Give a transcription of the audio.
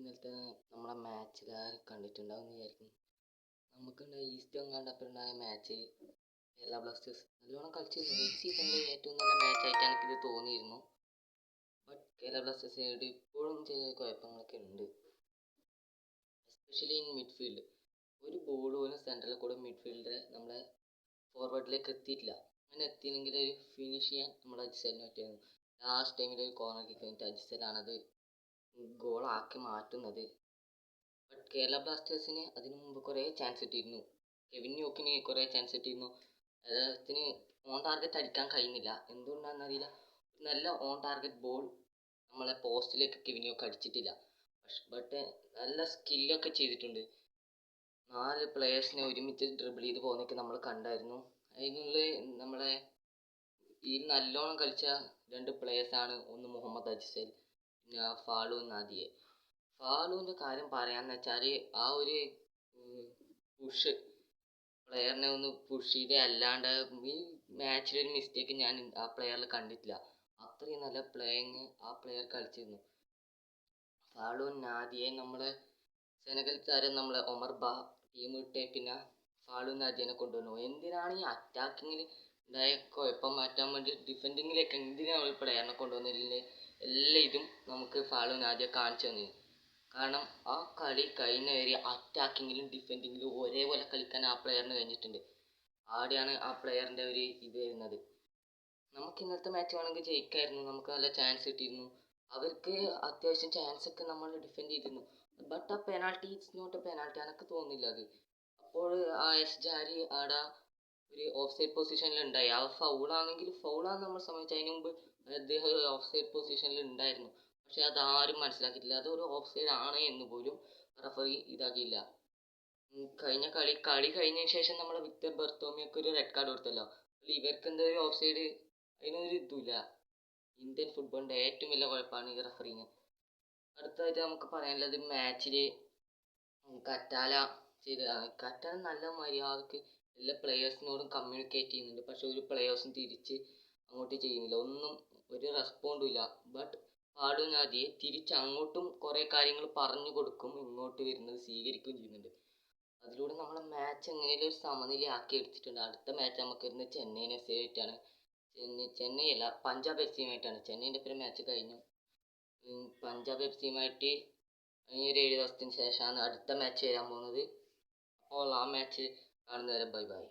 ഇന്നലത്തെ നമ്മളെ മാച്ചുകാർ കണ്ടിട്ടുണ്ടാവും എന്ന് വിചാരിക്കുന്നു. നമുക്കുണ്ടായ ഈസ്റ്റ് ബംഗാളിൻ്റെ മാച്ച് കേരള ബ്ലാസ്റ്റേഴ്സ് നല്ലോണം കളിച്ചിരുന്നു. ഈ സീസണിലെ ഏറ്റവും നല്ല മാച്ചായിട്ട് എനിക്കിത് തോന്നിയിരുന്നു. ബട്ട് കേരള ബ്ലാസ്റ്റേഴ്സിനായിട്ട് ഇപ്പോഴും ചെറിയ കുഴപ്പങ്ങളൊക്കെ ഉണ്ട്, എസ്പെഷ്യലി ഇൻ മിഡ്ഫീൽഡ്. ഒരു ബോൾ പോലും സെൻട്രലിൽ കൂടെ മിഡ്ഫീൽഡർ നമ്മളെ ഫോർവേഡിലേക്ക് എത്തിയിട്ടില്ല. അങ്ങനെ എത്തിയെങ്കിൽ ഒരു ഫിനിഷ് ചെയ്യാൻ നമ്മുടെ അജിസലിന് പറ്റിയിരുന്നു. ലാസ്റ്റ് ടൈമിൽ ഒരു കോർണർ കിക്ക് കഴിഞ്ഞിട്ട് അജിസലാണത് ഗോളാക്കി മാറ്റുന്നത്. ബട്ട് കേരള ബ്ലാസ്റ്റേഴ്സിന് അതിനു മുമ്പ് കുറേ ചാൻസ് കിട്ടിയിരുന്നു. കെവിൻ യോക്കിന് കുറേ ചാൻസ് കിട്ടിയിരുന്നു. അദ്ദേഹത്തിന് ഓൺ ടാർഗറ്റ് അടിക്കാൻ കഴിയുന്നില്ല, എന്തുകൊണ്ടാണെന്നറിയില്ല. നല്ല ഓൺ ടാർഗറ്റ് ബോൾ നമ്മളെ പോസ്റ്റിലേക്ക് കെവിൻ യോക്ക് അടിച്ചിട്ടില്ല. ബട്ട് നല്ല സ്കില്ലൊക്കെ ചെയ്തിട്ടുണ്ട്. 4 പ്ലെയേഴ്സിനെ ഒരുമിച്ച് ഡ്രിബിൾ ചെയ്ത് പോകുന്നതൊക്കെ നമ്മൾ കണ്ടായിരുന്നു. അതിനുള്ളിൽ നമ്മളെ ഈ നല്ലോണം കളിച്ച 2 പ്ലെയേഴ്സാണ്, ഒന്ന് മുഹമ്മദ് അജിസൽ, പിന്നെ ഫാലു നാദിയെ. ഫാലുവിൻ്റെ കാര്യം പറയാന്ന് വെച്ചാൽ ആ ഒരു പുഷ് പ്ലെയറിനെ ഒന്ന് പുഷ് ചെയ്തേ അല്ലാണ്ട് ഈ മാച്ചിലൊരു മിസ്റ്റേക്ക് ഞാൻ ആ പ്ലെയറിൽ കണ്ടിട്ടില്ല. അത്രയും നല്ല പ്ലേയിങ് ആ പ്ലെയർ കളിച്ചിരുന്നു. ഫാലു നാദിയെ നമ്മളെ സെനഗൽ താരം നമ്മളെ ഒമർ ബാ ടീം വിട്ട് പിന്നെ ഫാലു നാദിയെ കൊണ്ടുവന്നു. എന്തിനാണ് ഈ അറ്റാക്കിങ്ങിൽ ഉണ്ടായ കുഴപ്പം മാറ്റാൻ വേണ്ടി ഡിഫെൻഡിങ്ങിലേക്ക് എന്തിനാണ് ഒരു പ്ലെയറിനെ കൊണ്ടുവന്നില്ലേ? എല്ലാ ഇതും നമുക്ക് ഫാലു നാദിയെ കാണിച്ചു തന്നു. കാരണം ആ കളി കഴിഞ്ഞവരെ അറ്റാക്കിങ്ങിലും ഡിഫെൻഡിങ്ങിലും ഒരേപോലെ കളിക്കാൻ ആ പ്ലെയറിന് കഴിഞ്ഞിട്ടുണ്ട്. ആടെയാണ് ആ പ്ലെയറിൻ്റെ ഒരു ഇത് വരുന്നത്. നമുക്ക് ഇന്നത്തെ മാച്ച് വേണമെങ്കിൽ ജയിക്കായിരുന്നു, നമുക്ക് നല്ല ചാൻസ് കിട്ടിയിരുന്നു. അവർക്ക് അത്യാവശ്യം ചാൻസ് ഒക്കെ നമ്മൾ ഡിഫെൻഡ് ചെയ്തിരുന്നു. ബട്ട് ആ penalty it's not a penalty, എനിക്ക് തോന്നുന്നില്ല അത്. അപ്പോൾ ആ എസ് ജാരി ആടെ ഒരു ഓഫ് സൈഡ് പൊസിഷനിൽ ഉണ്ടായി. ആ ഫൗളാണെങ്കിൽ ഫൗളാന്ന് നമ്മൾ സംബന്ധിച്ച് അതിന് മുമ്പ് അദ്ദേഹം ഒരു ഓഫ് സൈഡ് പൊസിഷനിൽ ഉണ്ടായിരുന്നു. പക്ഷെ അതാരും മനസ്സിലാക്കിയിട്ടില്ല. അതൊരു ഓഫ് സൈഡ് ആണ് എന്ന് പോലും റഫറി ഇതാക്കിയില്ല. കഴിഞ്ഞ കളി കഴിഞ്ഞതിന് ശേഷം നമ്മളെ വിക്ടർ ബർത്തോമിയൊക്കെ ഒരു റെഡ് കാർഡ് കൊടുത്തല്ലോ. ഇവർക്ക് എന്താ ഒരു ഓഫ് സൈഡ്, അതിനൊരു ഇതുമില്ല. ഇന്ത്യൻ ഫുട്ബോളിൻ്റെ ഏറ്റവും വലിയ കുഴപ്പമാണ് ഈ റഫറിങ്. അടുത്തതായിട്ട് നമുക്ക് പറയാനുള്ളത് മാച്ചിൽ കറ്റാല ചെയ്തതാണ്. കറ്റാല നല്ല മര്യാദക്ക് എല്ലാ പ്ലെയേഴ്സിനോടും കമ്മ്യൂണിക്കേറ്റ് ചെയ്യുന്നുണ്ട്. പക്ഷെ ഒരു പ്ലെയേഴ്സും തിരിച്ച് അങ്ങോട്ട് ചെയ്യുന്നില്ല, ഒന്നും ഒരു റെസ്പോണ്ടും ഇല്ല. ബട്ട് ഫാലു നാദിയെ തിരിച്ച് അങ്ങോട്ടും കുറേ കാര്യങ്ങൾ പറഞ്ഞു കൊടുക്കും, ഇങ്ങോട്ട് വരുന്നത് സ്വീകരിക്കുകയും ചെയ്യുന്നുണ്ട്. അതിലൂടെ നമ്മളെ മാച്ച് എങ്ങനെയും ഒരു സമനിലയാക്കി എടുത്തിട്ടുണ്ട്. അടുത്ത മാച്ച് നമുക്ക് വരുന്നത് ചെന്നൈയിൻ എഫ് സി ആയിട്ടാണ്. ചെന്നൈ അല്ല, പഞ്ചാബ് എഫ് സിയുമായിട്ടാണ്. ചെന്നൈൻ്റെ ഒപ്പം മാച്ച് കഴിഞ്ഞു. പഞ്ചാബ് എഫ് സിയുമായിട്ട് ഇനി ഒരു 7 ദിവസത്തിന് ശേഷമാണ് അടുത്ത മാച്ച് വരാൻ പോകുന്നത്. അപ്പോൾ ആ മാച്ച് കാണുന്നവരെ ബൈ ബൈ.